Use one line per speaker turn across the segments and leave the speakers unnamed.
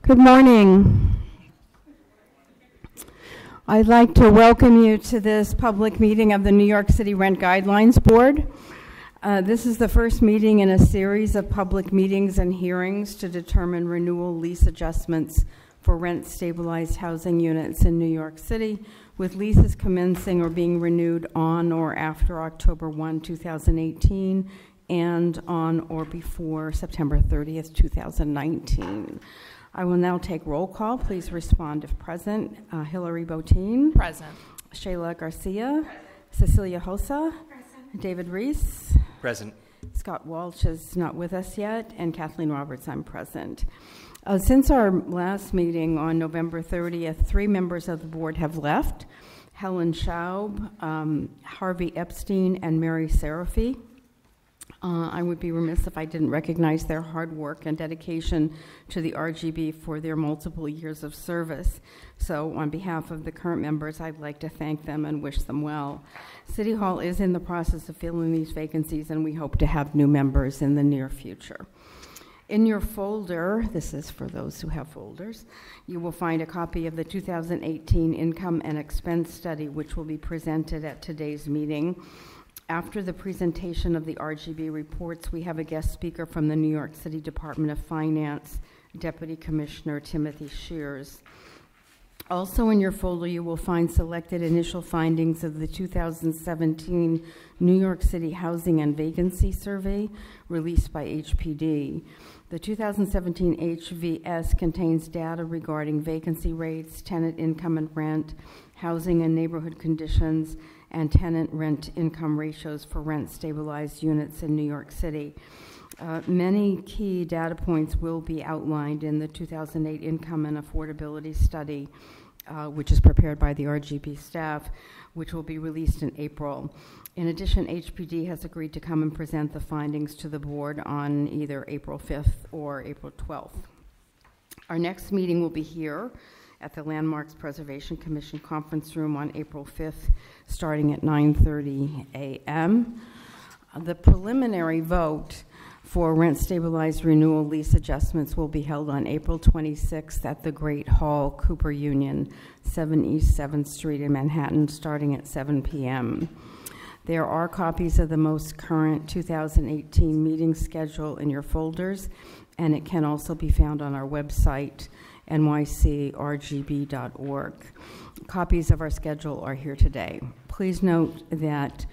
Good morning. I'd like to welcome you to this public meeting of the New York City Rent Guidelines Board. This is the first meeting in a series of public meetings and hearings to determine renewal lease adjustments for rent-stabilized housing units in New York City, with leases commencing or being renewed on or after October 1, 2018, and on or before September 30th, 2019. I will now take roll call. Please respond if present. Hillary Botine.
Present.
Shayla Garcia. Present. Cecilia Hosa. Present. David Reese.
Present.
Scott Walsh is not with us yet, and Kathleen Roberts, I'm present. Since our last meeting on November 30th, 3 members of the board have left: Helen Schaub, Harvey Epstein, and Mary Seraphy. I would be remiss if I didn't recognize their hard work and dedication to the RGB for their multiple years of service. So on behalf of the current members, I'd like to thank them and wish them well. City Hall is in the process of filling these vacancies, and we hope to have new members in the near future. In your folder, this is for those who have folders, you will find a copy of the 2018 Income and Expense Study, which will be presented at today's meeting. After the presentation of the RGB reports, we have a guest speaker from the New York City Department of Finance, Deputy Commissioner Timothy Shears. Also in your folder, you will find selected initial findings of the 2017 New York City Housing and Vacancy Survey released by HPD. The 2017 HVS contains data regarding vacancy rates, tenant income and rent, housing and neighborhood conditions, and tenant rent income ratios for rent-stabilized units in New York City. Many key data points will be outlined in the 2008 Income and Affordability Study, which is prepared by the RGB staff, which will be released in April. In addition, HPD has agreed to come and present the findings to the board on either April 5th or April 12th. Our next meeting will be here at the Landmarks Preservation Commission conference room on April 5th, starting at 9:30 a.m. The preliminary vote for rent-stabilized renewal lease adjustments will be held on April 26th at the Great Hall, Cooper Union, 7 East 7th Street in Manhattan, starting at 7 p.m. There are copies of the most current 2018 meeting schedule in your folders, and it can also be found on our website, nycrgb.org. Copies of our schedule are here today. Please note that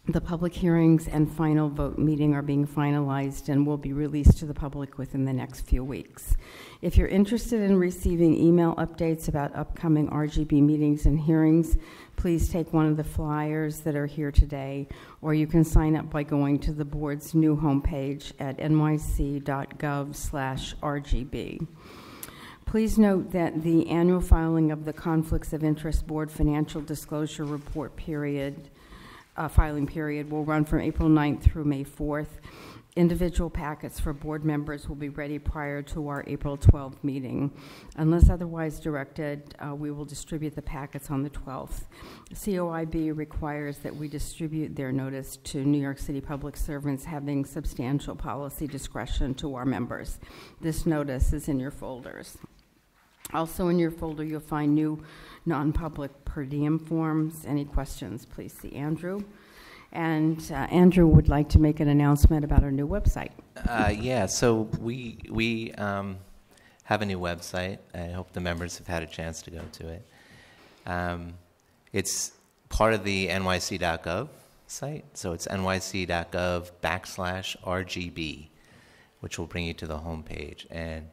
the public hearings and final vote meeting are being finalized and will be released to the public within the next few weeks. If you're interested in receiving email updates about upcoming RGB meetings and hearings, please take one of the flyers that are here today, or you can sign up by going to the board's new homepage at nyc.gov/RGB. Please note that the annual filing of the Conflicts of Interest Board Financial Disclosure Report filing period will run from April 9th through May 4th. Individual packets for board members will be ready prior to our April 12th meeting. Unless otherwise directed, we will distribute the packets on the 12th. COIB requires that we distribute their notice to New York City public servants having substantial policy discretion to our members. This notice is in your folders. Also in your folder, you'll find new non-public per diem forms. Any questions, please see Andrew. And Andrew would like to make an announcement about our new website.
So we have a new website. I hope the members have had a chance to go to it. It's part of the nyc.gov site, so it's nyc.gov/RGB, which will bring you to the homepage. And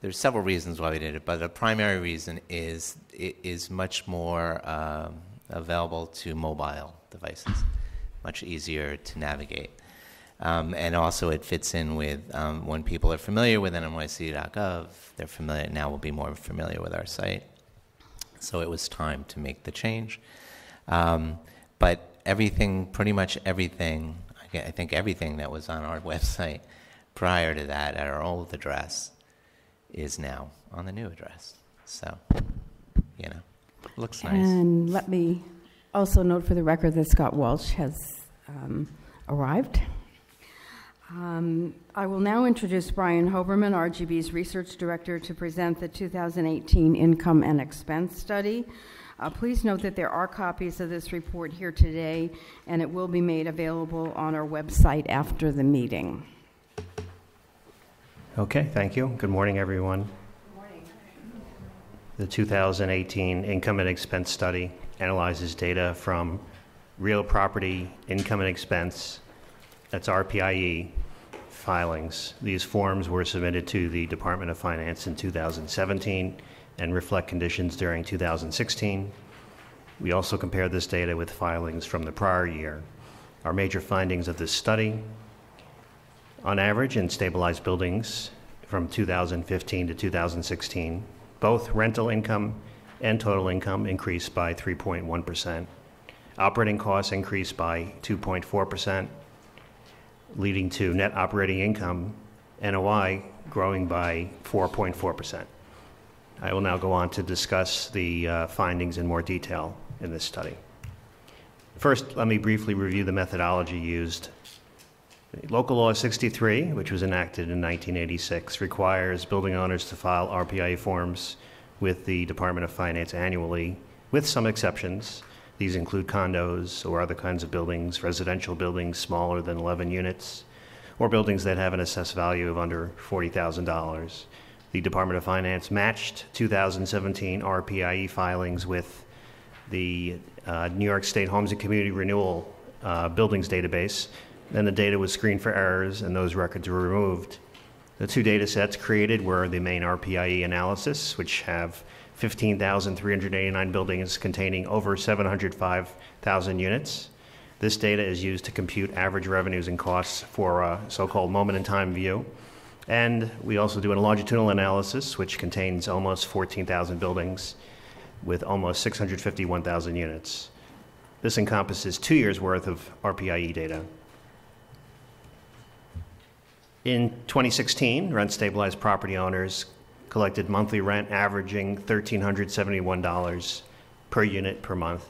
there's several reasons why we did it, but the primary reason is it is much more available to mobile devices, much easier to navigate. And also it fits in with when people are familiar with nyc.gov, they're familiar, now will be more familiar with our site. So it was time to make the change. But everything, pretty much everything, I think everything that was on our website prior to that at our old address is now on the new address. So, looks nice.
And let me also note for the record that Scott Walsh has arrived. I will now introduce Brian Hoberman, RGB's Research Director, to present the 2018 Income and Expense Study. Please note that there are copies of this report here today, and it will be made available on our website after the meeting.
Okay, thank you. Good morning, everyone.
Good morning.
The 2018 Income and Expense Study analyzes data from real property income and expense, that's RPIE, filings. These forms were submitted to the Department of Finance in 2017 and reflect conditions during 2016. We also compared this data with filings from the prior year. Our major findings of this study: on average, in stabilized buildings from 2015 to 2016, both rental income and total income increased by 3.1%. Operating costs increased by 2.4%, leading to net operating income, NOI, growing by 4.4%. I will now go on to discuss the findings in more detail in this study. First, let me briefly review the methodology used. Local Law 63, which was enacted in 1986, requires building owners to file RPIE forms with the Department of Finance annually, with some exceptions. These include condos or other kinds of buildings, residential buildings smaller than 11 units, or buildings that have an assessed value of under $40,000. The Department of Finance matched 2017 RPIE filings with the New York State Homes and Community Renewal Buildings database. Then the data was screened for errors, and those records were removed. The two data sets created were the main RPIE analysis, which have 15,389 buildings containing over 705,000 units. This data is used to compute average revenues and costs for a so-called moment-in-time view. And we also do a longitudinal analysis, which contains almost 14,000 buildings with almost 651,000 units. This encompasses 2 years' worth of RPIE data. In 2016, rent-stabilized property owners collected monthly rent averaging $1,371 per unit per month.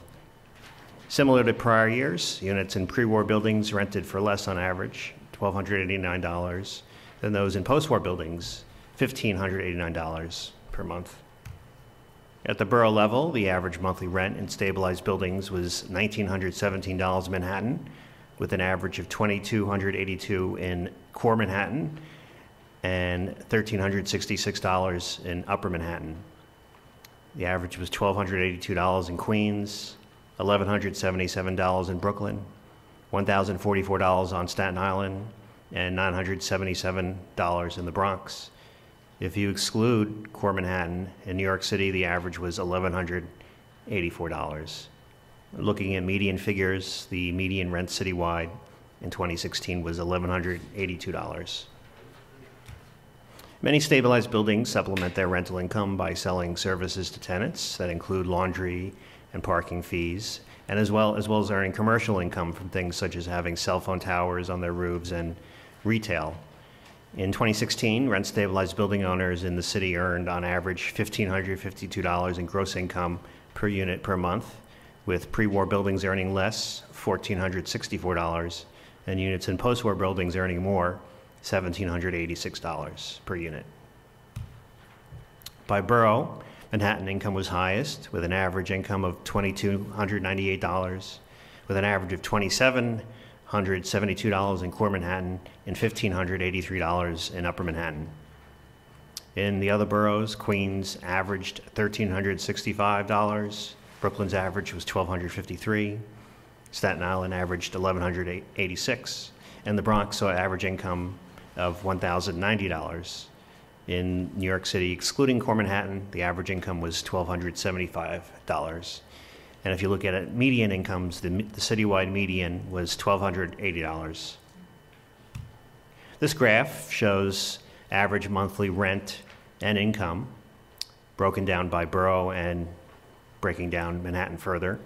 Similar to prior years, units in pre-war buildings rented for less on average, $1,289, than those in post-war buildings, $1,589 per month. At the borough level, the average monthly rent in stabilized buildings was $1,917 in Manhattan, with an average of $2,282 in core Manhattan and $1,366 in upper Manhattan. The average was $1,282 in Queens, $1,177 in Brooklyn, $1,044 on Staten Island, and $977 in the Bronx. If you exclude core Manhattan, in New York City, the average was $1,184. Looking at median figures, the median rent citywide in 2016 was $1,182. Many stabilized buildings supplement their rental income by selling services to tenants that include laundry and parking fees, and as well as earning commercial income from things such as having cell phone towers on their roofs and retail. In 2016, rent-stabilized building owners in the city earned on average $1,552 in gross income per unit per month, with pre-war buildings earning less, $1,464, and units in post-war buildings earning more, $1,786 per unit. By borough, Manhattan income was highest, with an average income of $2,298, with an average of $2,772 in core Manhattan and $1,583 in upper Manhattan. In the other boroughs, Queens averaged $1,365, Brooklyn's average was $1,253, Staten Island averaged $1,186, and the Bronx saw average income of $1,090. In New York City, excluding core Manhattan, the average income was $1,275. And if you look at it, median incomes, the citywide median was $1,280. This graph shows average monthly rent and income broken down by borough and breaking down Manhattan further.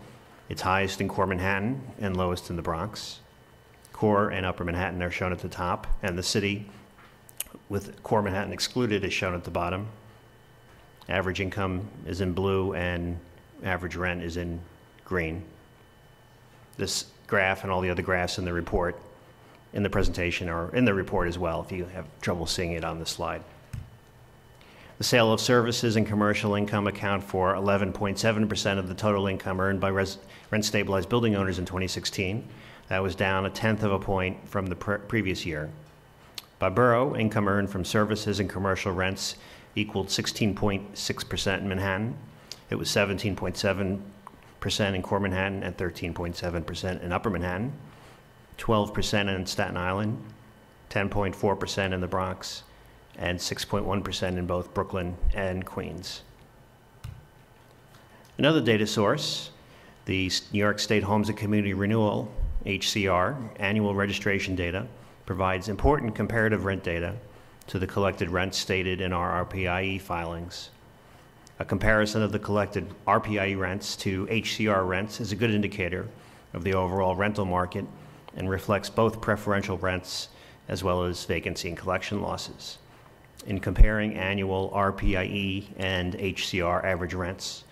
It's highest in core Manhattan and lowest in the Bronx. Core and upper Manhattan are shown at the top, and the city, with core Manhattan excluded, is shown at the bottom. Average income is in blue and average rent is in green. This graph and all the other graphs in the report in the presentation or in the report as well if you have trouble seeing it on the slide. The sale of services and commercial income account for 11.7% of the total income earned by rent-stabilized building owners in 2016. That was down 1/10 of a point from the previous year. By borough, income earned from services and commercial rents equaled 16.6% in Manhattan. It was 17.7% in Core Manhattan and 13.7% in Upper Manhattan, 12% in Staten Island, 10.4% in the Bronx, and 6.1% in both Brooklyn and Queens. Another data source, the New York State Homes and Community Renewal, HCR, annual registration data, provides important comparative rent data to the collected rents stated in our RPIE filings. A comparison of the collected RPIE rents to HCR rents is a good indicator of the overall rental market and reflects both preferential rents as well as vacancy and collection losses. In comparing annual RPIE and HCR average rents,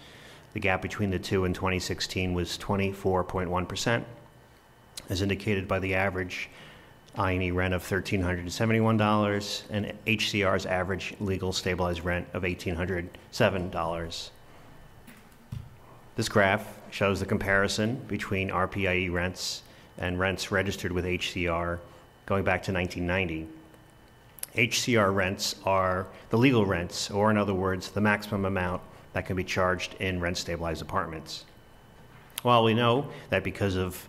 the gap between the two in 2016 was 24.1%, as indicated by the average I&E rent of $1,371 and HCR's average legal stabilized rent of $1,807. This graph shows the comparison between RPIE rents and rents registered with HCR going back to 1990. HCR rents are the legal rents, or in other words, the maximum amount that can be charged in rent-stabilized apartments. While we know that because of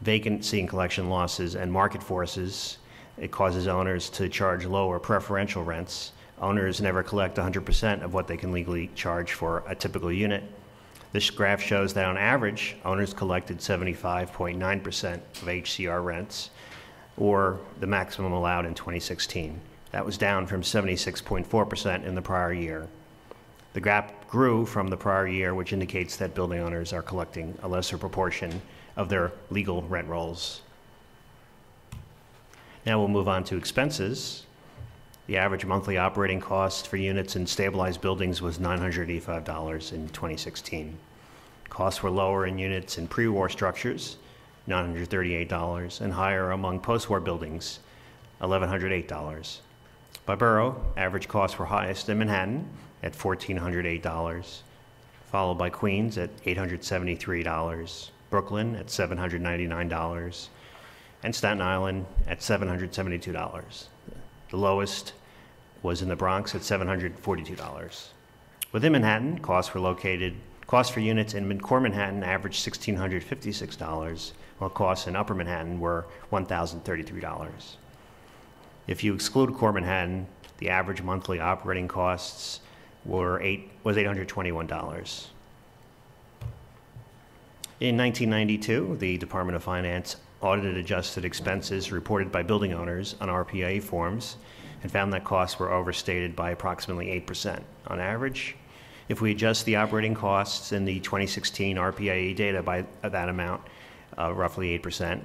vacancy and collection losses and market forces, it causes owners to charge lower preferential rents, owners never collect 100% of what they can legally charge for a typical unit. This graph shows that on average, owners collected 75.9% of HCR rents, or the maximum allowed in 2016. That was down from 76.4% in the prior year. The gap grew from the prior year, which indicates that building owners are collecting a lesser proportion of their legal rent rolls. Now we'll move on to expenses. The average monthly operating cost for units in stabilized buildings was $985 in 2016. Costs were lower in units in pre-war structures, $938, and higher among post-war buildings, $1,108. By borough, average costs were highest in Manhattan at $1,408, followed by Queens at $873, Brooklyn at $799, and Staten Island at $772. The lowest was in the Bronx at $742. Within Manhattan, costs for units in Core Manhattan averaged $1,656, while costs in Upper Manhattan were $1,033. If you exclude Core Manhattan, the average monthly operating costs was $821. In 1992, the Department of Finance audited adjusted expenses reported by building owners on RPIE forms and found that costs were overstated by approximately 8% on average. If we adjust the operating costs in the 2016 RPIE data by that amount, roughly 8%,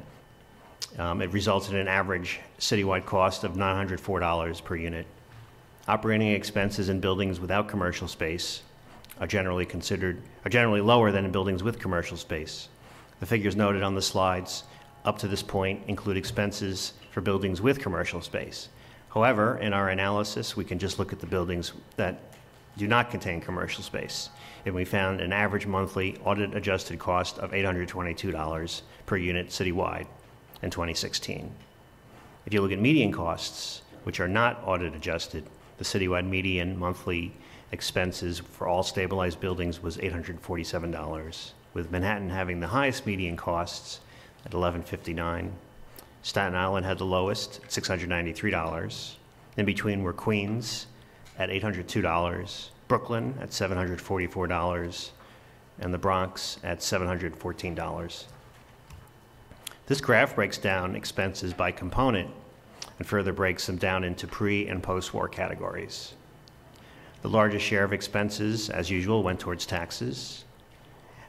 it resulted in an average citywide cost of $904 per unit. Operating expenses in buildings without commercial space are generally lower than in buildings with commercial space. The figures noted on the slides up to this point include expenses for buildings with commercial space. However, in our analysis, we can just look at the buildings that do not contain commercial space, and we found an average monthly audit-adjusted cost of $822 per unit citywide in 2016. If you look at median costs, which are not audit-adjusted, the citywide median monthly expenses for all stabilized buildings was $847, with Manhattan having the highest median costs at $1,159. Staten Island had the lowest at $693. In between were Queens at $802, Brooklyn at $744, and the Bronx at $714. This graph breaks down expenses by component and further breaks them down into pre- and post-war categories. The largest share of expenses, as usual, went towards taxes,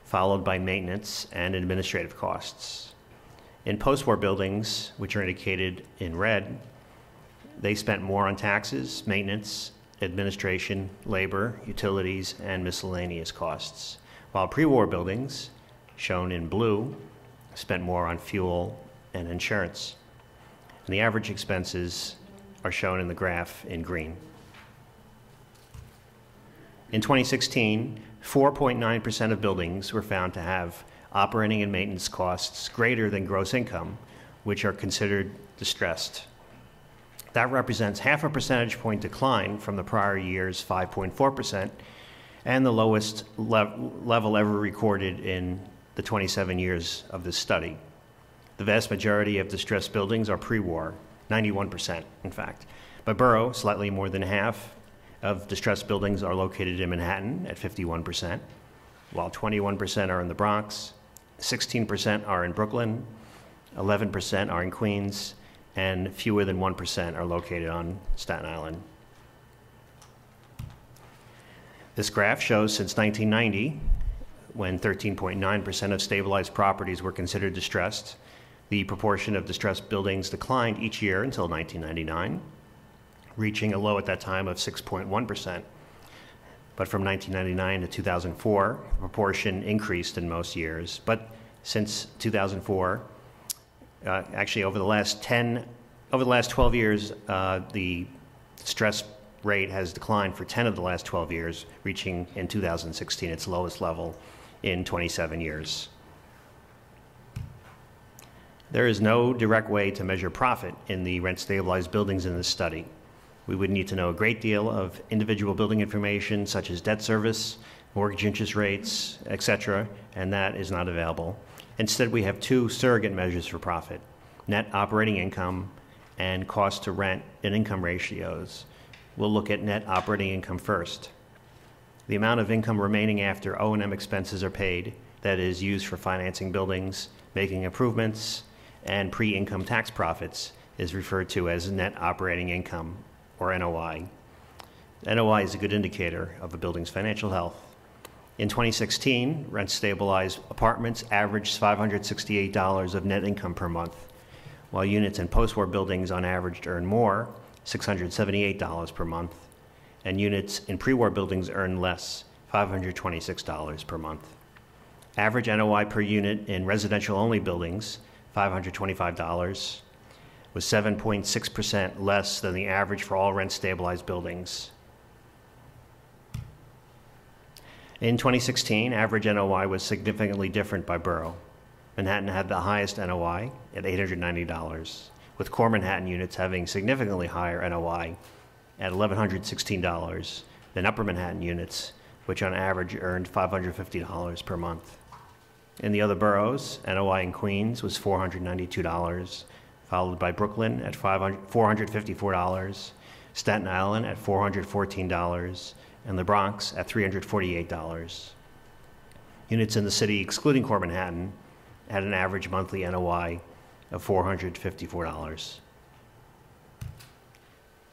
followed by maintenance and administrative costs. In post-war buildings, which are indicated in red, they spent more on taxes, maintenance, administration, labor, utilities, and miscellaneous costs, while pre-war buildings, shown in blue, spent more on fuel and insurance. and the average expenses are shown in the graph in green. In 2016, 4.9% of buildings were found to have operating and maintenance costs greater than gross income, which are considered distressed. That represents half a percentage point decline from the prior year's 5.4% and the lowest level ever recorded in the 27 years of this study. The vast majority of distressed buildings are pre-war, 91% in fact. By borough, slightly more than half of distressed buildings are located in Manhattan at 51%, while 21% are in the Bronx, 16% are in Brooklyn, 11% are in Queens, and fewer than 1% are located on Staten Island. This graph shows since 1990, when 13.9% of stabilized properties were considered distressed, the proportion of distressed buildings declined each year until 1999, reaching a low at that time of 6.1%. But from 1999 to 2004, the proportion increased in most years. But since 2004, actually over the last 12 years, the stress rate has declined for 10 of the last 12 years, reaching in 2016 its lowest level in 27 years. There is no direct way to measure profit in the rent-stabilized buildings in this study. We would need to know a great deal of individual building information, such as debt service, mortgage interest rates, etc., and that is not available. Instead, we have two surrogate measures for profit: net operating income and cost to rent and income ratios. We'll look at net operating income first. The amount of income remaining after O&M expenses are paid, that is used for financing buildings, making improvements, and pre-income tax profits, is referred to as net operating income, or NOI. NOI is a good indicator of a building's financial health. In 2016, rent-stabilized apartments averaged $568 of net income per month, while units in post-war buildings on average earn more, $678 per month, and units in pre-war buildings earn less, $526 per month. Average NOI per unit in residential-only buildings, $525, was 7.6% less than the average for all rent-stabilized buildings. In 2016, average NOI was significantly different by borough. Manhattan had the highest NOI at $890, with core Manhattan units having significantly higher NOI at $1,116 than upper Manhattan units, which on average earned $550 per month. In the other boroughs, NOI in Queens was $492, followed by Brooklyn at $454, Staten Island at $414, and the Bronx at $348. Units in the city, excluding core Manhattan, had an average monthly NOI of $454.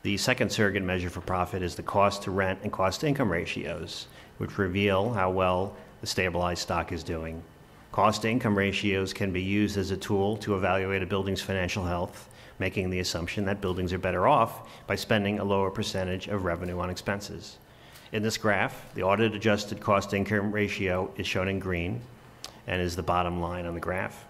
The second surrogate measure for profit is the cost to rent and cost to income ratios, which reveal how well the stabilized stock is doing. Cost to income ratios can be used as a tool to evaluate a building's financial health, making the assumption that buildings are better off by spending a lower percentage of revenue on expenses. In this graph, the audit-adjusted cost-to-income ratio is shown in green and is the bottom line on the graph.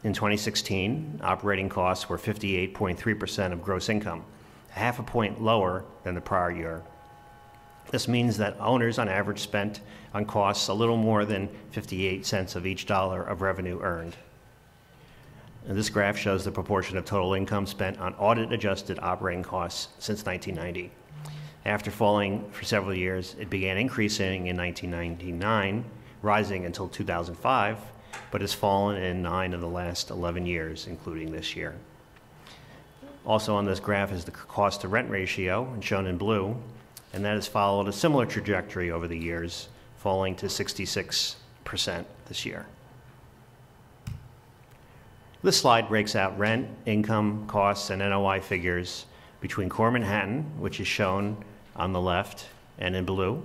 In 2016, operating costs were 58.3% of gross income, half a point lower than the prior year. This means that owners on average spent on costs a little more than 58 cents of each dollar of revenue earned. And this graph shows the proportion of total income spent on audit-adjusted operating costs since 1990. After falling for several years, it began increasing in 1999, rising until 2005, but has fallen in 9 of the last 11 years, including this year. Also on this graph is the cost to rent ratio, shown in blue, and that has followed a similar trajectory over the years, falling to 66% this year. This slide breaks out rent, income, costs, and NOI figures between core Manhattan, which is shown on the left and in blue,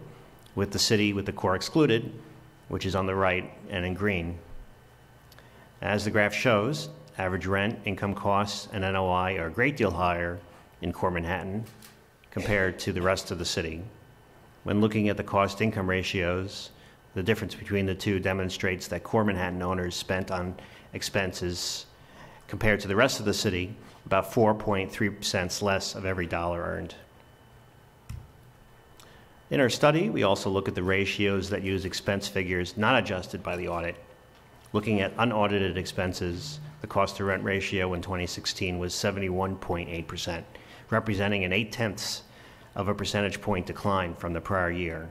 with the city with the core excluded, which is on the right and in green. As the graph shows, average rent, income costs, and NOI are a great deal higher in core Manhattan compared to the rest of the city. When looking at the cost-income ratios, the difference between the two demonstrates that core Manhattan owners spent on expenses Compared to the rest of the city, about 4.3 cents less of every dollar earned. In our study, we also look at the ratios that use expense figures not adjusted by the audit. Looking at unaudited expenses, the cost to rent ratio in 2016 was 71.8%, representing an 0.8 of a percentage point decline from the prior year.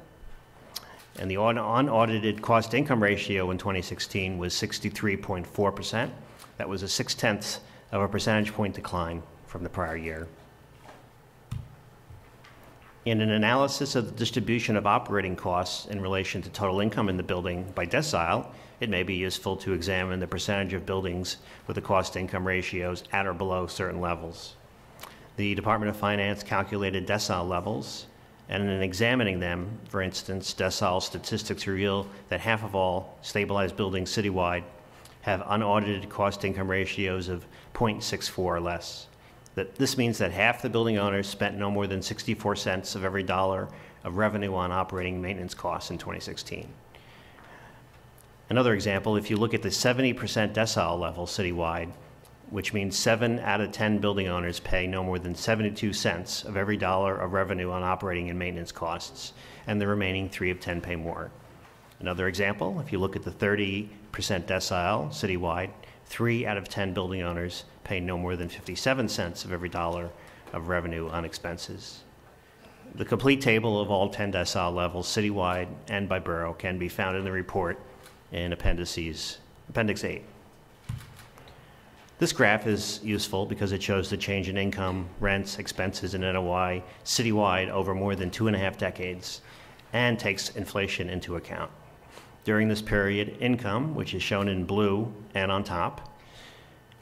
And the unaudited cost income ratio in 2016 was 63.4%. That was a 0.6 of a percentage point decline from the prior year. In an analysis of the distribution of operating costs in relation to total income in the building by decile, it may be useful to examine the percentage of buildings with the cost-income ratios at or below certain levels. The Department of Finance calculated decile levels, and in examining them, for instance, decile statistics reveal that half of all stabilized buildings citywide have unaudited cost-income ratios of 0.64 or less. This means that half the building owners spent no more than 64 cents of every dollar of revenue on operating maintenance costs in 2016. Another example, if you look at the 70% decile level citywide, which means 7 out of 10 building owners pay no more than 72 cents of every dollar of revenue on operating and maintenance costs, and the remaining 3 of 10 pay more. Another example, if you look at the 30% decile citywide, 3 out of 10 building owners pay no more than 57 cents of every dollar of revenue on expenses. The complete table of all 10 decile levels citywide and by borough can be found in the report in Appendix 8. This graph is useful because it shows the change in income, rents, expenses, and NOI citywide over more than 2.5 decades and takes inflation into account. During this period, income, which is shown in blue and on top,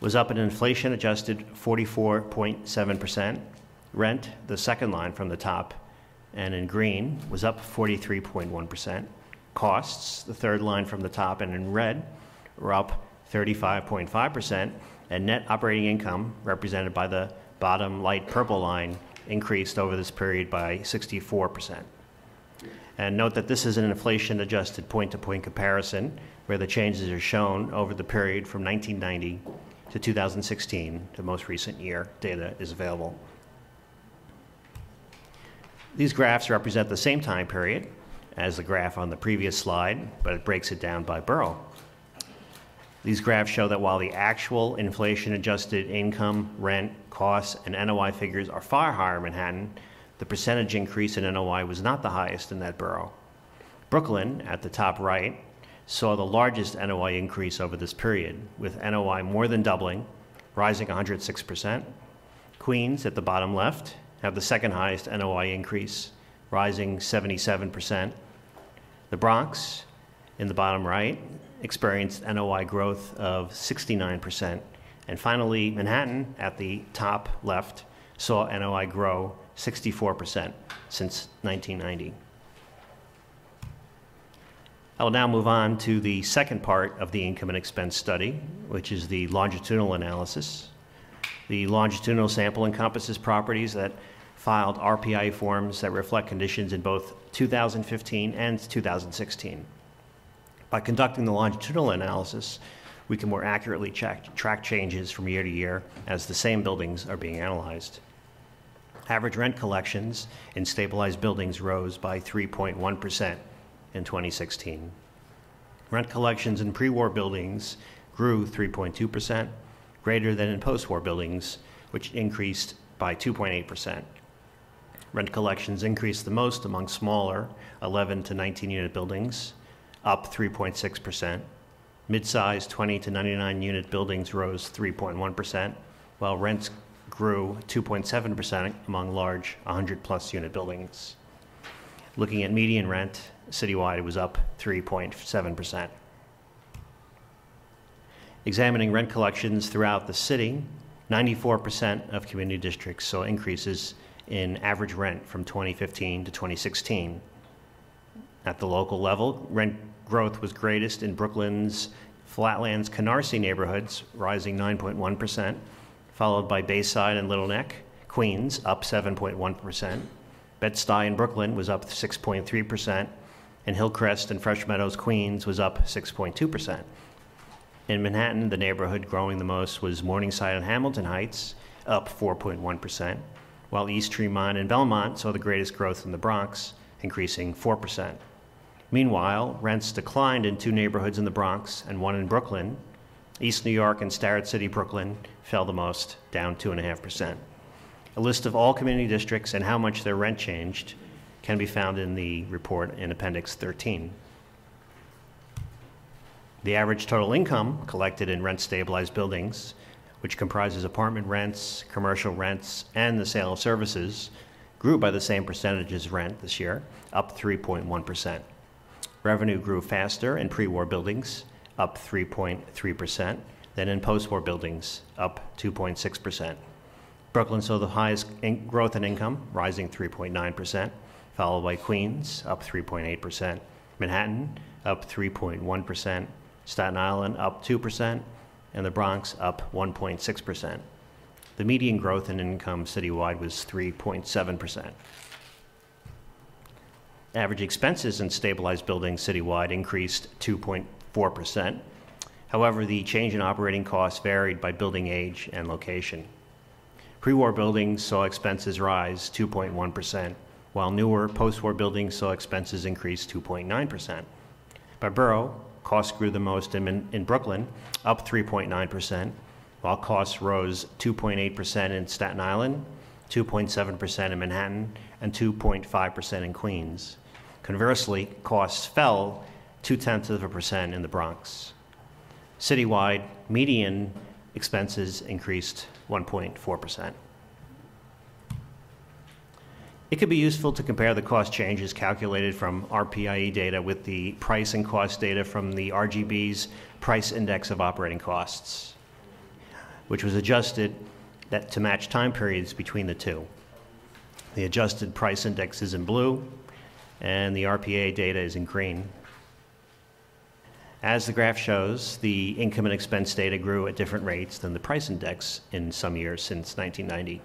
was up an inflation-adjusted 44.7%. Rent, the second line from the top, and in green, was up 43.1%. Costs, the third line from the top, and in red, were up 35.5%. And net operating income, represented by the bottom light purple line, increased over this period by 64%. And note that this is an inflation-adjusted point-to-point comparison, where the changes are shown over the period from 1990 to 2016, the most recent year data is available. These graphs represent the same time period as the graph on the previous slide, but it breaks it down by borough. These graphs show that while the actual inflation-adjusted income, rent, costs, and NOI figures are far higher in Manhattan, the percentage increase in NOI was not the highest in that borough. Brooklyn, at the top right, saw the largest NOI increase over this period, with NOI more than doubling, rising 106%. Queens, at the bottom left, have the second highest NOI increase, rising 77%. The Bronx, in the bottom right, experienced NOI growth of 69%. And finally, Manhattan, at the top left, saw NOI grow 64% since 1990. I will now move on to the second part of the income and expense study, which is the longitudinal analysis. The longitudinal sample encompasses properties that filed RPI forms that reflect conditions in both 2015 and 2016. By conducting the longitudinal analysis, we can more accurately track changes from year to year as the same buildings are being analyzed. Average rent collections in stabilized buildings rose by 3.1% in 2016. Rent collections in pre-war buildings grew 3.2%, greater than in post-war buildings, which increased by 2.8%. Rent collections increased the most among smaller 11 to 19 unit buildings, up 3.6%. Mid-sized 20 to 99 unit buildings rose 3.1%, while rents grew 2.7% among large 100-plus unit buildings. Looking at median rent, citywide it was up 3.7%. Examining rent collections throughout the city, 94% of community districts saw increases in average rent from 2015 to 2016. At the local level, rent growth was greatest in Brooklyn's Flatlands Canarsie neighborhoods, rising 9.1%, followed by Bayside and Little Neck. Queens, up 7.1%. Bed-Stuy in Brooklyn was up 6.3%, and Hillcrest and Fresh Meadows, Queens, was up 6.2%. In Manhattan, the neighborhood growing the most was Morningside and Hamilton Heights, up 4.1%, while East Tremont and Belmont saw the greatest growth in the Bronx, increasing 4%. Meanwhile, rents declined in 2 neighborhoods in the Bronx and 1 in Brooklyn. East New York and Starrett City, Brooklyn, fell the most, down 2.5%. A list of all community districts and how much their rent changed can be found in the report in Appendix 13. The average total income collected in rent-stabilized buildings, which comprises apartment rents, commercial rents, and the sale of services, grew by the same percentage as rent this year, up 3.1%. Revenue grew faster in pre-war buildings, up 3.3%, than in post-war buildings, up 2.6%. Brooklyn saw the highest growth in income, rising 3.9%, followed by Queens, up 3.8%, Manhattan, up 3.1%, Staten Island, up 2%, and the Bronx, up 1.6%. The median growth in income citywide was 3.7%. Average expenses in stabilized buildings citywide increased 2.4%. However, the change in operating costs varied by building age and location. Pre-war buildings saw expenses rise 2.1%, while newer post-war buildings saw expenses increase 2.9%. By borough, costs grew the most in Brooklyn, up 3.9%, while costs rose 2.8% in Staten Island, 2.7% in Manhattan, and 2.5% in Queens. Conversely, costs fell 0.2% in the Bronx. Citywide, median expenses increased 1.4%. It could be useful to compare the cost changes calculated from RPIE data with the price and cost data from the RGB's Price Index of Operating Costs, which was adjusted to match time periods between the two. The adjusted price index is in blue, and the RPA data is in green. As the graph shows, the income and expense data grew at different rates than the price index in some years since 1990.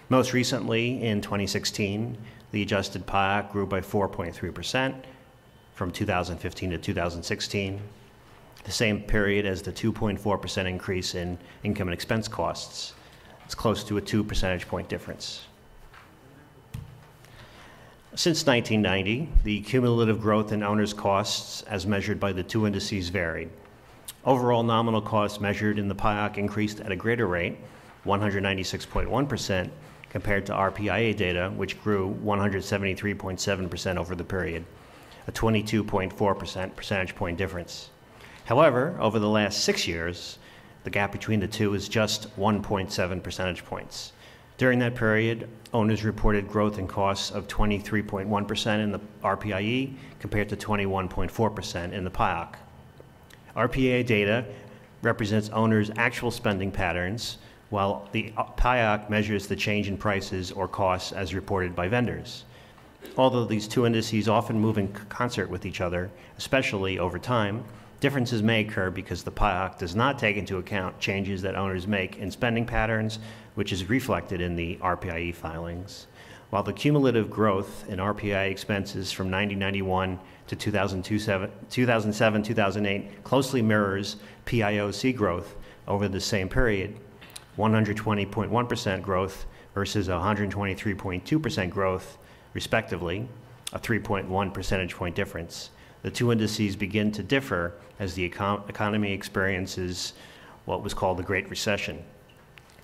Most recently, in 2016, the adjusted PIAC grew by 4.3% from 2015 to 2016, the same period as the 2.4% increase in income and expense costs. It's close to a 2 percentage point difference. Since 1990, the cumulative growth in owners' costs as measured by the 2 indices varied. Overall nominal costs measured in the PIAC increased at a greater rate, 196.1%, compared to RPIA data, which grew 173.7% over the period, a 22.4% percentage point difference. However, over the last 6 years, the gap between the two is just 1.7 percentage points. During that period, owners reported growth in costs of 23.1% in the RPIE compared to 21.4% in the PIAC. RPA data represents owners' actual spending patterns, while the PIAC measures the change in prices or costs as reported by vendors. Although these 2 indices often move in concert with each other, especially over time, differences may occur because the PIAC does not take into account changes that owners make in spending patterns, which is reflected in the RPIE filings. While the cumulative growth in RPI expenses from 1991 to 2007-2008 closely mirrors PIOC growth over the same period, 120.1% growth versus 123.2% growth, respectively, a 3.1 percentage point difference. The 2 indices begin to differ as the economy experiences what was called the Great Recession.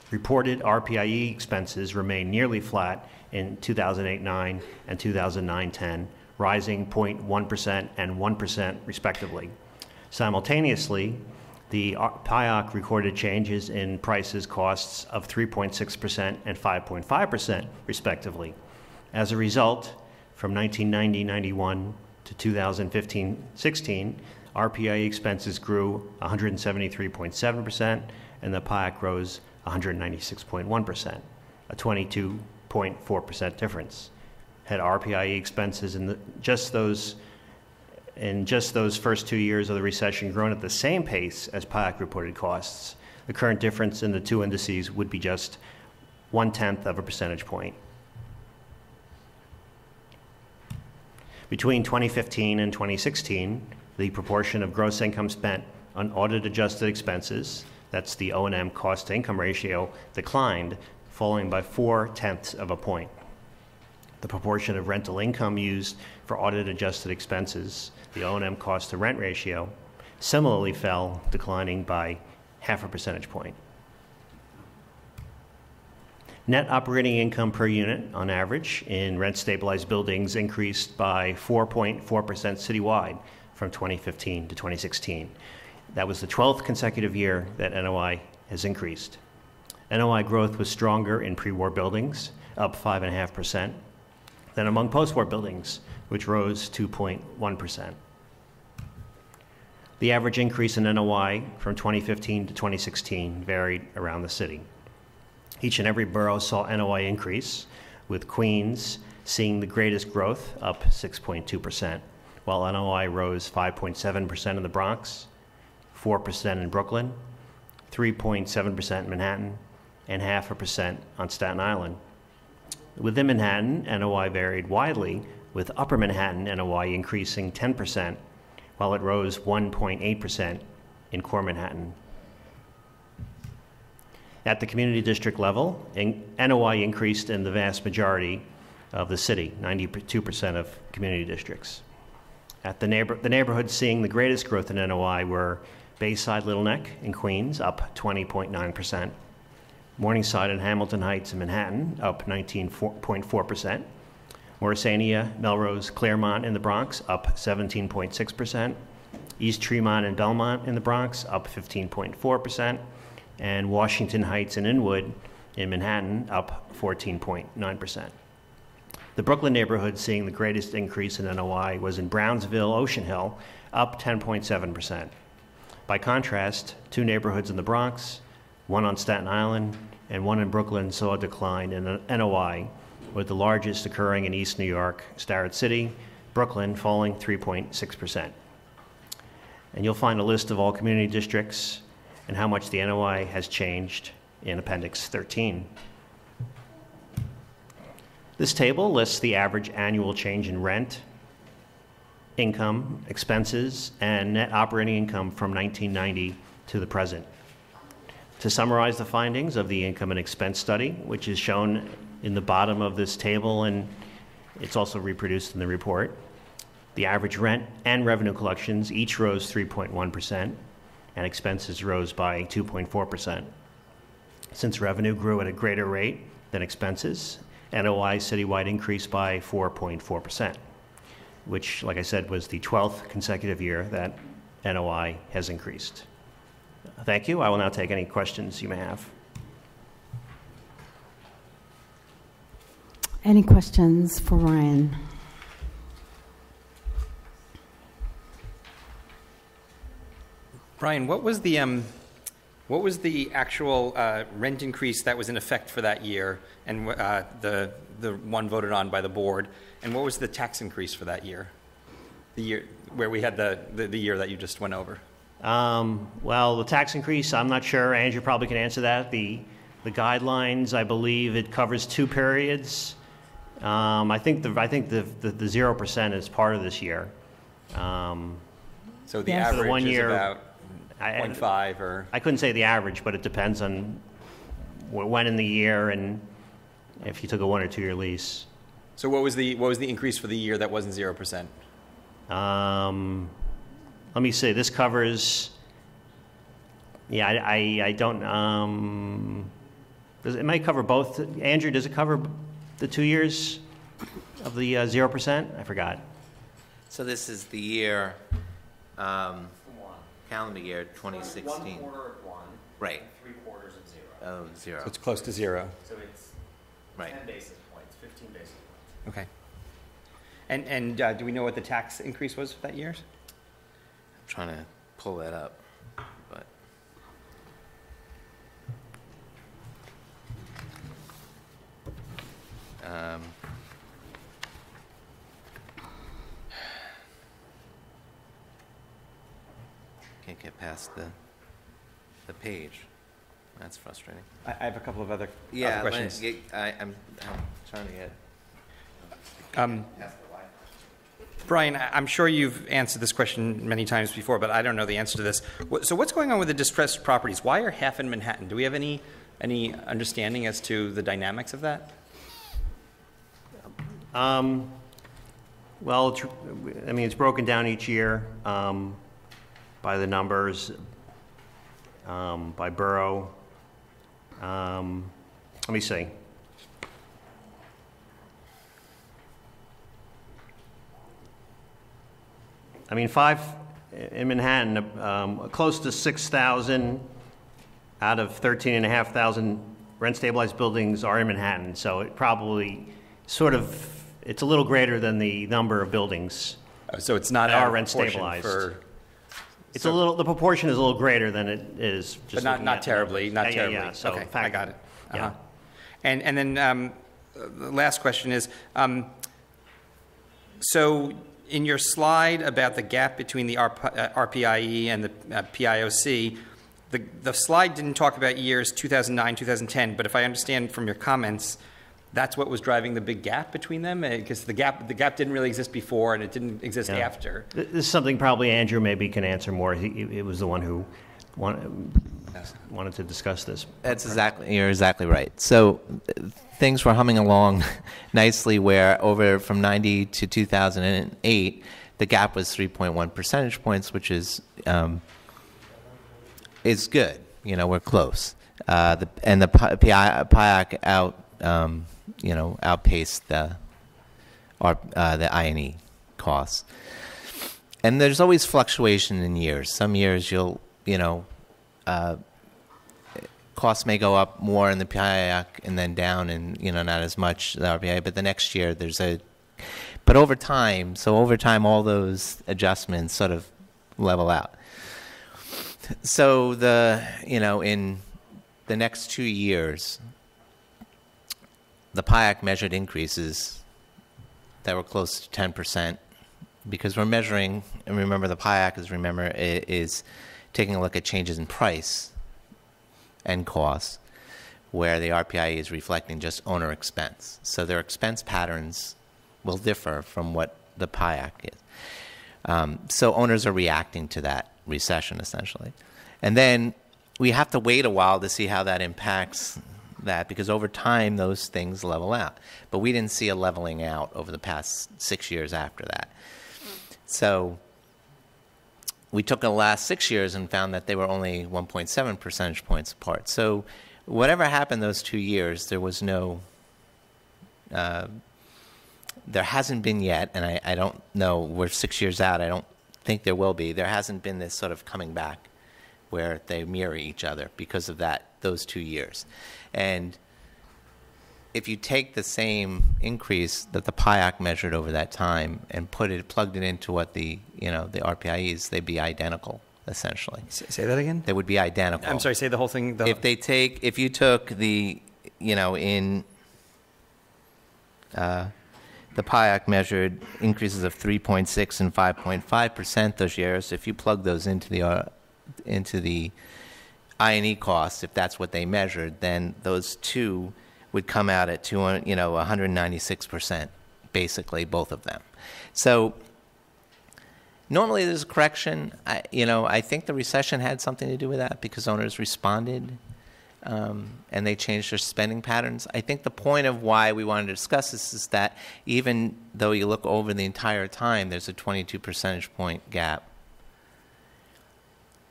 Reported RPIE expenses remain nearly flat in 2008-9 and 2009-10, rising 0.1% and 1% respectively. Simultaneously, the PIAC recorded changes in prices costs of 3.6% and 5.5% respectively. As a result, from 1990-91 to 2015-16, RPIE expenses grew 173.7% and the PIAC rose 196.1%, a 22.4% difference. Had RPIE expenses in just those first 2 years of the recession grown at the same pace as PIAC reported costs, the current difference in the 2 indices would be just 0.1 of a percentage point. Between 2015 and 2016, the proportion of gross income spent unaudited adjusted expenses, that's the O&M cost to income ratio, declined, falling by 0.4 of a point. The proportion of rental income used for audit adjusted expenses, the O&M cost to rent ratio, similarly fell, declining by 0.5 percentage point. Net operating income per unit, on average, in rent-stabilized buildings increased by 4.4% citywide from 2015 to 2016. That was the 12th consecutive year that NOI has increased. NOI growth was stronger in pre-war buildings, up 5.5%, than among post-war buildings, which rose 2.1%. The average increase in NOI from 2015 to 2016 varied around the city. Each and every borough saw NOI increase, with Queens seeing the greatest growth, up 6.2%, while NOI rose 5.7% in the Bronx, 4% in Brooklyn, 3.7% in Manhattan, and 0.5% on Staten Island. Within Manhattan, NOI varied widely, with Upper Manhattan NOI increasing 10%, while it rose 1.8% in Core Manhattan. At the community district level, NOI increased in the vast majority of the city, 92% of community districts. At the neighborhoods seeing the greatest growth in NOI were Bayside Little Neck in Queens, up 20.9%, Morningside and Hamilton Heights in Manhattan, up 19.4%, Morrisania, Melrose, Claremont in the Bronx, up 17.6%, East Tremont and Belmont in the Bronx, up 15.4%, and Washington Heights and Inwood in Manhattan, up 14.9%. The Brooklyn neighborhood seeing the greatest increase in NOI was in Brownsville, Ocean Hill, up 10.7%. By contrast, two neighborhoods in the Bronx, one on Staten Island and one in Brooklyn, saw a decline in NOI, with the largest occurring in East New York, Starrett City, Brooklyn falling 3.6%. And you'll find a list of all community districts and how much the NOI has changed in Appendix 13. This table lists the average annual change in rent, income, expenses, and net operating income from 1990 to the present. To summarize the findings of the income and expense study, which is shown in the bottom of this table, and it's also reproduced in the report, the average rent and revenue collections each rose 3.1%, and expenses rose by 2.4%. Since revenue grew at a greater rate than expenses, NOI citywide increased by 4.4%, which, like I said, was the 12th consecutive year that NOI has increased. Thank you. I will now take any questions you may have.
Any questions for Ryan?
Brian, what was the actual rent increase that was in effect for that year, and the one voted on by the board, and what was the tax increase for that year? The year where we had the year that you just went over.
Well, the tax increase, I'm not sure. Andrew probably can answer that. The guidelines, I believe it covers 2 periods. I think the 0% is part of this year.
So the
Yes.
average
1 year,
is about 0.5 or...
I couldn't say the average, but it depends on when in the year and if you took a 1 or 2 year lease.
So what was the increase for the year that wasn't 0%?
Let me see. This covers. Yeah, I don't. It might cover both. Andrew, does it cover the 2 years of the 0%? I forgot.
So this is the year, calendar year 2016.
1 quarter of 1.
Right.
And 3/4 of 0.
Oh, 0.
So it's close to 0.
So it's
Right.
10 basis points, 15 basis points.
Okay. And do we know what the tax increase was for that year?
I'm trying to pull that up, but can't get past the page. That's frustrating.
I have a couple of other
Yeah,
questions.
I'm trying to get past the Wi-Fi.
Brian, I'm sure you've answered this question many times before, but I don't know the answer to this. So what's going on with the distressed properties? Why are half in Manhattan? Do we have any understanding as to the dynamics of that?
Well, it's broken down each year by the numbers, by borough. Let me see. Five in Manhattan, close to 6,000 out of 13,500 rent-stabilized buildings are in Manhattan. So it probably it's a little greater than the number of buildings.
So it's not
that are
our
rent-stabilized.
It's
the proportion is a little greater than it is.
Just but not terribly, not terribly.
Yeah. So
okay, I got it.
Yeah.
And then the last question is, so in your slide about the gap between the RPIE and the PIOC, the slide didn't talk about years 2009, 2010, but if I understand from your comments, that's what was driving the big gap between them? Because the gap didn't really exist before and it didn't exist after.
This is something probably Andrew maybe can answer more. He was the one who wanted to discuss this.
You're exactly right. So things were humming along nicely where from 90 to 2008, the gap was 3.1 percentage points, which is good. We're close. The PIAC outpaced the I&E costs. And there's always fluctuation in years. Some years costs may go up more in the PIAC and then down and, not as much the RPI, but the next year but over time, all those adjustments sort of level out. So in the next 2 years, the PIAC measured increases that were close to 10% because we're measuring, and remember the PIAC is taking a look at changes in price and costs, where the RPIE is reflecting just owner expense. So their expense patterns will differ from what the PIAC is. So owners are reacting to that recession, essentially. And then we have to wait a while to see how that impacts that, because over time those things level out. But we didn't see a leveling out over the past 6 years after that. So we took the last 6 years and found that they were only 1.7 percentage points apart. So whatever happened those 2 years, there was no, there hasn't been yet, and I don't know, we're 6 years out, I don't think there will be. There hasn't been this sort of coming back where they mirror each other because of those 2 years. And if you take the same increase that the PIAC measured over that time and plugged it into what the RPI is, they'd be identical, essentially.
Say that again?
They would be identical.
I'm sorry, say the whole thing.
If you took the PIAC measured increases of 3.6 and 5.5% those years, if you plug those into the I&E costs, if that's what they measured, then those two would come out at 196%, basically, both of them. So normally there's a correction. I think the recession had something to do with that because owners responded and they changed their spending patterns. I think the point of why we wanted to discuss this is that even though you look over the entire time, there's a 22 percentage point gap.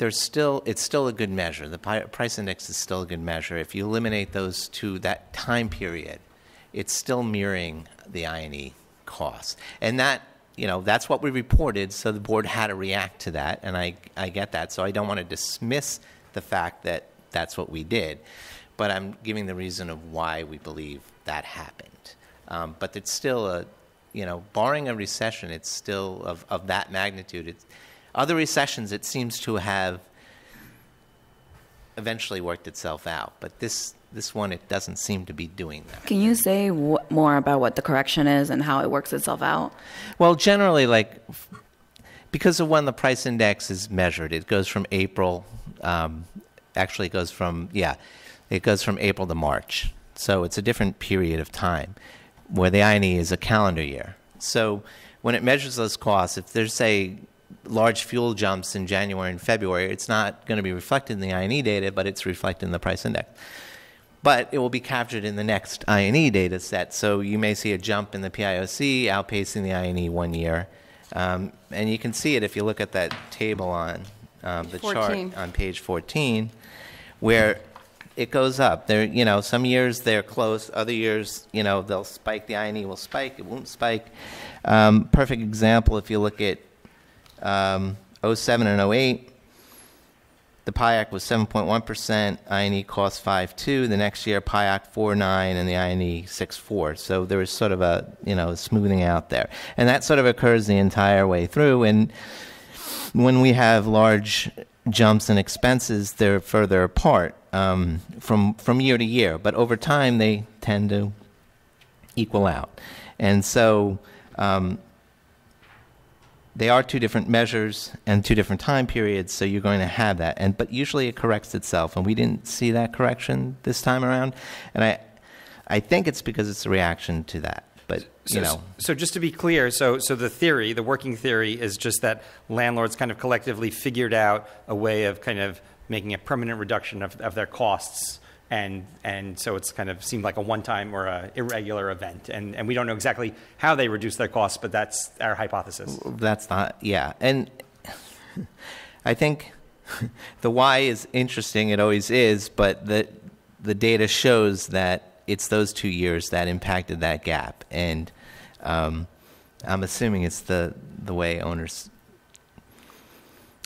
It's still a good measure. The price index is still a good measure. If you eliminate those two, that time period, it's still mirroring the I&E costs. And that's what we reported, so the board had to react to that, and I get that. So I don't want to dismiss the fact that that's what we did, but I'm giving the reason of why we believe that happened. But it's still barring a recession, it's still of that magnitude. Other recessions, it seems to have eventually worked itself out. But this one, it doesn't seem to be doing that.
Can you say more about what the correction is and how it works itself out?
Well, generally, because of when the price index is measured, it goes from April. It goes from April to March. So it's a different period of time, where the I&E is a calendar year. So when it measures those costs, if there's, say, large fuel jumps in January and February, it's not going to be reflected in the I&E data, but it's reflected in the price index. But it will be captured in the next I&E data set. So you may see a jump in the PIOC outpacing the I&E 1 year. And you can see it if you look at that table on the
14.
chart on page 14, where it goes up. There, some years they're close. Other years, they'll spike. The I&E will spike. It won't spike. Perfect example, if you look at 07 and 08, the PIAC was 7.1%, I&E cost 5.2. The next year, PIAC 4.9, and the I&E 6.4. So there was sort of a smoothing out there, and that sort of occurs the entire way through. And when we have large jumps in expenses, they're further apart from year to year, but over time they tend to equal out. And so they are two different measures and two different time periods, so you're going to have that. But usually it corrects itself, and we didn't see that correction this time around. And I think it's because it's a reaction to that. But
So just to be clear, so the working theory is just that landlords kind of collectively figured out a way of kind of making a permanent reduction of their costs. And so it's kind of seemed like a one-time or a irregular event. And we don't know exactly how they reduce their costs, but that's our hypothesis.
That's not, yeah. And I think the why is interesting. It always is, but the data shows that it's those 2 years that impacted that gap. And I'm assuming it's the way owners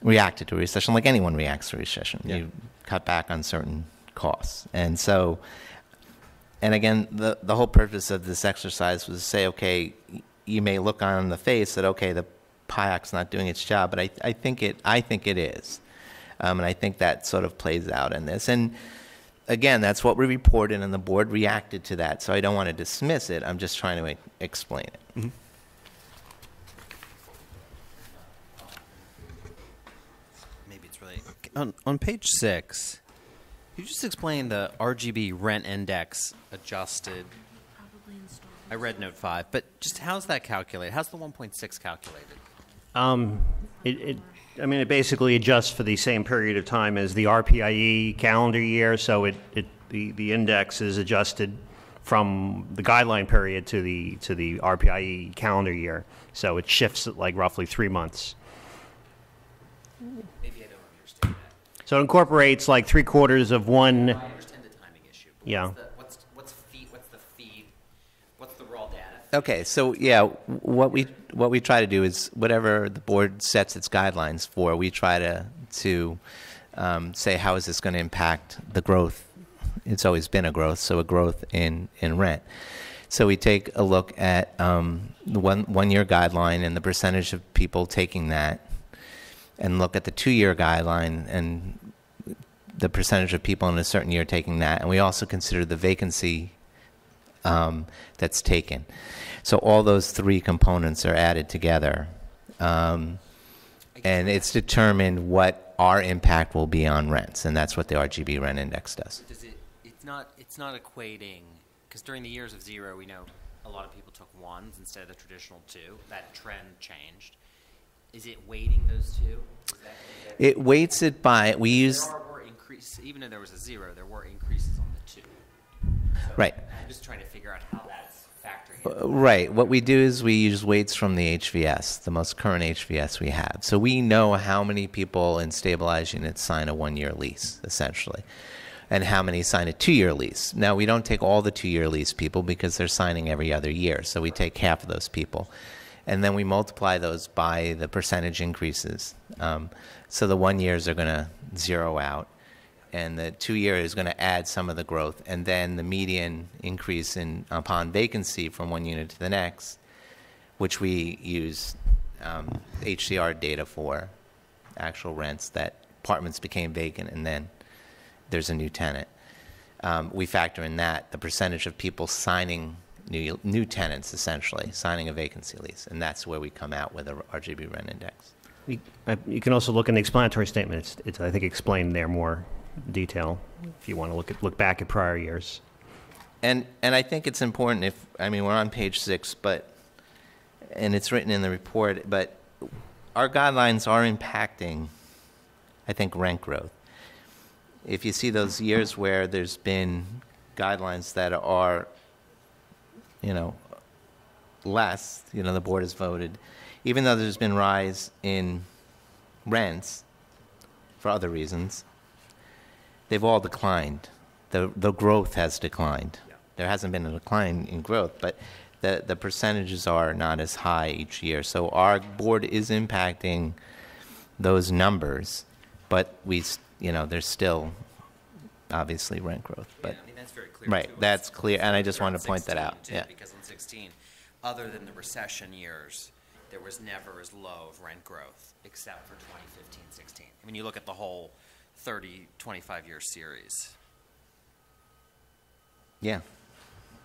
reacted to a recession, like anyone reacts to a recession. Yeah. You cut back on certain costs. And so, and again, the whole purpose of this exercise was to say, okay, you may look on the face that, okay, the PIAC's not doing its job, but I think it is. And I think that sort of plays out in this. And again, that's what we reported, and the board reacted to that. So I don't want to dismiss it. I'm just trying to explain it.
Mm-hmm.
Maybe it's really... On page 6... Could you just explain the RGB rent index adjusted? I read note 5, but just how's that calculated? How's the 1.6 calculated?
It basically adjusts for the same period of time as the RPIE calendar year, so the index is adjusted from the guideline period to the RPIE calendar year, so it shifts at like roughly 3 months.
Maybe I don't understand that.
So it incorporates like 3/4 of one.
I understand the timing issue. But
Yeah.
What's the feed? What's the raw data?
Okay, so yeah, what we try to do is whatever the board sets its guidelines for, we try to say how is this going to impact the growth. It's always been a growth, so a growth in rent. So we take a look at the one year guideline and the percentage of people taking that, and look at the 2 year guideline and the percentage of people in a certain year taking that. And we also consider the vacancy that's taken. So all those three components are added together. And it's determined what our impact will be on rents. And that's what the RGB rent index does.
It's not equating, because during the years of 0, we know a lot of people took 1s instead of the traditional 2. That trend changed. Is it weighting those two?
It weights it by, we use...
There were increases, even though there was a 0, there were increases on the 2. So
Right.
I'm just trying to figure out how that's factoring in.
Right. What we do is we use weights from the HVS, the most current HVS we have. So we know how many people in stabilized units sign a 1 year lease, essentially, and how many sign a 2 year lease. Now, we don't take all the 2 year lease people because they're signing every other year. So we take half of those people. And then we multiply those by the percentage increases. So the 1 years are going to zero out, and the 2 year is going to add some of the growth. And then the median increase upon vacancy from one unit to the next, which we use HCR data for, actual rents that apartments became vacant and then there's a new tenant. We factor in that, the percentage of people signing new tenants, essentially, signing a vacancy lease. And that's where we come out with a RGB rent index.
You can also look in the explanatory statement. It's I think, explained there more detail if you want to look back at prior years.
And I think it's important we're on page 6, but and it's written in the report, but our guidelines are impacting, I think, rent growth. If you see those years where there's been guidelines that are, less, the board has voted, even though there's been rise in rents for other reasons, they've all declined. The growth has declined.
Yeah.
There hasn't been a decline in growth, but the percentages are not as high each year. So our board is impacting those numbers, but there's still obviously rent growth. But
Yeah, I mean, that's very clear.
right,
too.
that's
It's
clear, and I just
clear
wanted
in
to point that
16,
out.
too,
Yeah.
Because in 16, other than the recession years, there was never as low of rent growth, except for 2015-16. I mean, you look at the whole 30, 25-year series.
Yeah.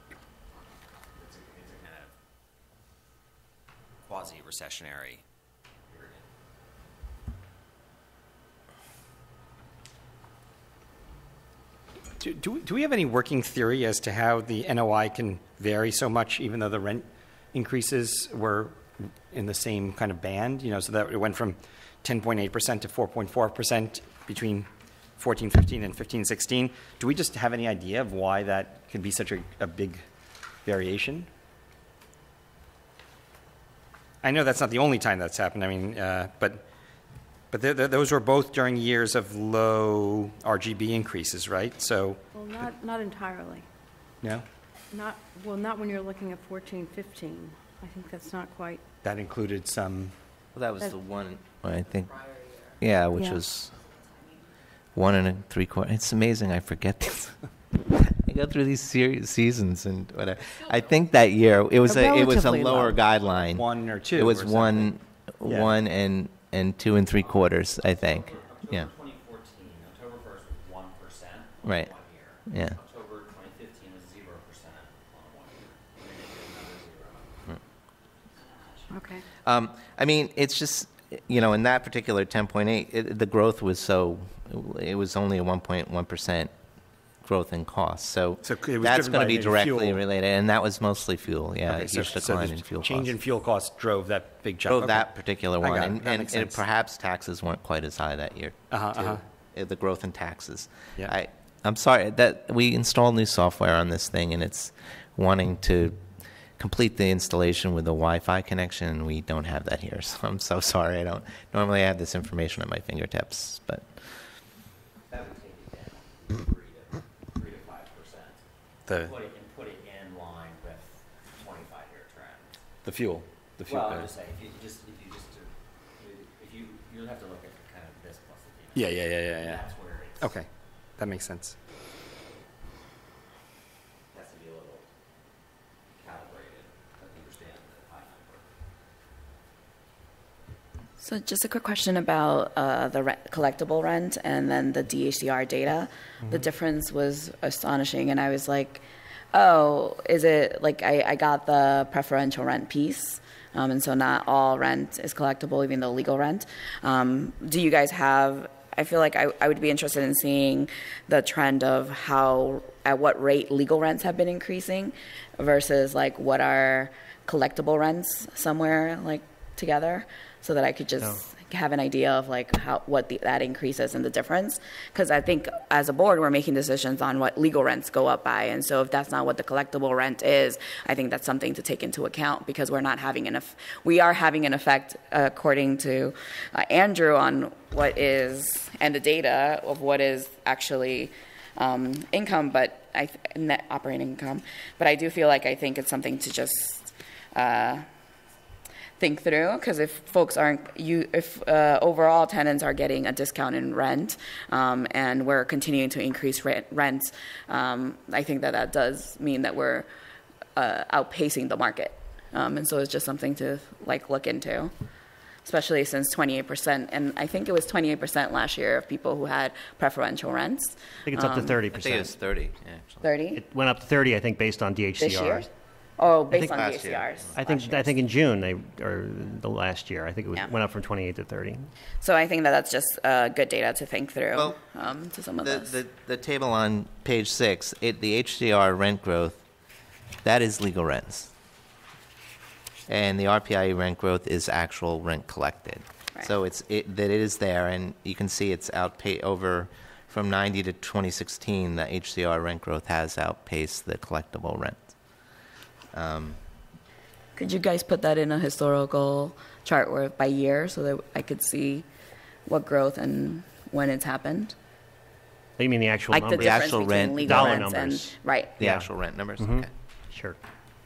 It's a kind of quasi-recessionary period.
Do we have any working theory as to how the NOI can vary so much, even though the rent increases were in the same kind of band? So that it went from 10.8% to 4.4% between 14-15 and 15-16. Do we just have any idea of why that could be such a big variation? I know that's not the only time that's happened. I mean, but those were both during years of low RGB increases, right? So
Well, not entirely.
no,
Not when you're looking at 14, 15. I think that's not quite.
that included some.
Well, that was
That-
the one, I think, yeah, which
Yeah.
was 1 3/4. It's amazing, I forget this. I go through these seasons and whatever. I think that year it was a
Relatively
lower
low.
guideline.
1 or 2
It was
or
one,
something. Yeah.
1 and 2 3/4, I think.
October
Yeah.
2014, October 1st was 1% on
Right.
1 year.
Yeah.
October 2015 was 0% on 1 year. And then it did another 0.
Okay.
I mean, it's just, in that particular 10.8, the growth was it was only a 1.1% growth in costs. So
So it was
that's
driven
going
by
to be
maybe
directly
fuel.
related, and that was mostly fuel. Yeah,
Okay,
a huge decline
the
in fuel
change in
costs.
fuel costs drove that big jump.
Drove
Okay.
that particular
I
one,
got it.
and,
That makes sense.
perhaps taxes weren't quite as high that year.
Uh-huh,
too. The growth in taxes.
Yeah.
I'm sorry that we installed new software on this thing, and it's wanting to complete the installation with a Wi-Fi connection, and we don't have that here. So I'm so sorry. I don't normally have this information at my fingertips, but
That would take it down 3 to 5%.
The
Put it in line with 25-year trend.
the fuel. The fuel.
Well,
bill.
I'm just saying, if you have to look at kind of this plus the
Yeah.
That's where it's.
Okay, that makes sense.
Has to be a little calibrated to understand the high number.
So just a quick question about the collectible rent and then the DHCR data. The difference was astonishing, and I was like, oh, is it like I got the preferential rent piece, and so not all rent is collectible, even though legal rent. Do you guys have, I feel like I would be interested in seeing the trend of at what rate legal rents have been increasing versus like what are collectible rents somewhere like together, so that I could just have an idea of like that increases and the difference. Because I think as a board, we're making decisions on what legal rents go up by. And so if that's not what the collectible rent is, I think that's something to take into account, because we are having an effect, according to Andrew, on what is, and the data of what is actually income, but net operating income. But I do feel like I think it's something to just think through, because if overall tenants are getting a discount in rent, and we're continuing to increase rents, I think that does mean that we're outpacing the market, and so it's just something to look into, especially since 28%, and I think it was 28% last year of people who had preferential rents.
I think it's up to 30%.
I think it was 30. Actually.
30
It went up to 30, I think, based on DHCR.
this year. Oh, based
think
on
last year.
DHCRs.
I think in June or the last year, I think it
Yeah.
went up from 28 to 30.
So I think that's just good data to think through,
Well,
to some of this.
The table on page 6, the HCR rent growth, that is legal rents. and the RPIE rent growth is actual rent collected.
Right.
So that it is there, and you can see it's over from 90 to 2016. The HCR rent growth has outpaced the collectible rent.
Could you guys put that in a historical chart or by year so that I could see what growth and when it's happened?
You mean the actual
Like
numbers?
the difference
actual
between
rent,
legal
dollar
rents
numbers.
and right.
The
Yeah.
actual rent numbers.
Mhm.
Okay.
Sure.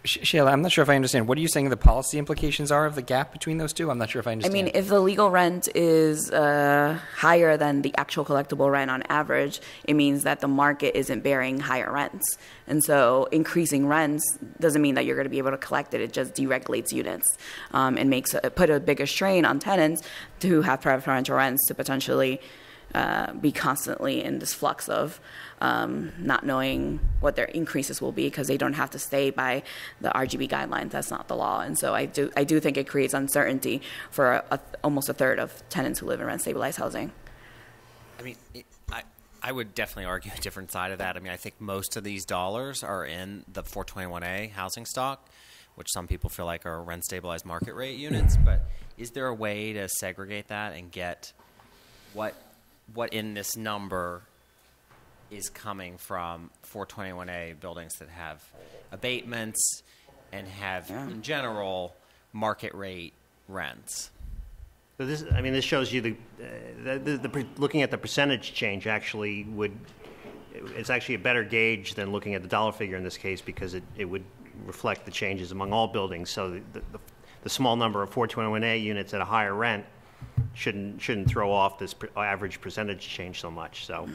Shayla, I'm not sure if I understand. What are you saying the policy implications are of the gap between those two? I'm not sure if I
I
understand.
mean, if the legal rent is higher than the actual collectible rent on average, it means that the market isn't bearing higher rents. And so increasing rents doesn't mean that you're going to be able to collect it. It just deregulates units and put a bigger strain on tenants who have preferential rents to potentially be constantly in this flux of not knowing what their increases will be because they don't have to stay by the RGB guidelines. That's not the law. And so I do think it creates uncertainty for almost a third of tenants who live in rent-stabilized housing.
I mean, I would definitely argue a different side of that. I mean, I think most of these dollars are in the 421A housing stock, which some people feel like are rent-stabilized market rate units. But is there a way to segregate that and get what in this number is coming from 421A buildings that have abatements and have, in general, market rate rents?
So this shows you looking at the percentage change actually it's actually a better gauge than looking at the dollar figure in this case because it would reflect the changes among all buildings. So the small number of 421A units at a higher rent shouldn't throw off this average percentage change so much. So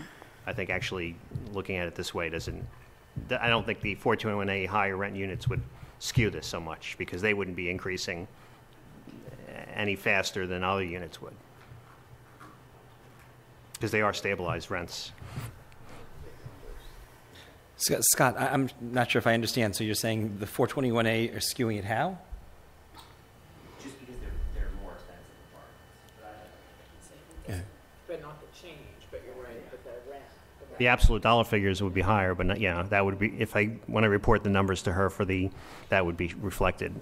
I think actually looking at it this way I don't think the 421A higher rent units would skew this so much because they wouldn't be increasing any faster than other units would because they are stabilized rents.
Scott, I'm not sure if I understand. So you're saying the 421A are skewing it how?
Just because they're more expensive apartments.
Yeah.
But not the change, but you're right, but the rent.
The absolute dollar figures would be higher, but that would be when I report the numbers to her that would be reflected.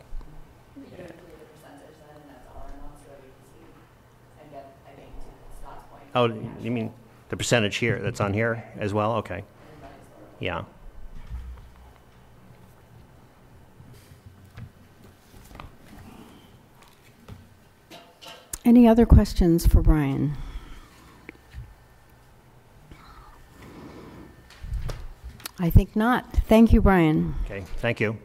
Oh, you mean the percentage here that's on here as well? Okay. Yeah.
Any other questions for Brian? I think not. Thank you, Brian.
Okay. Thank you.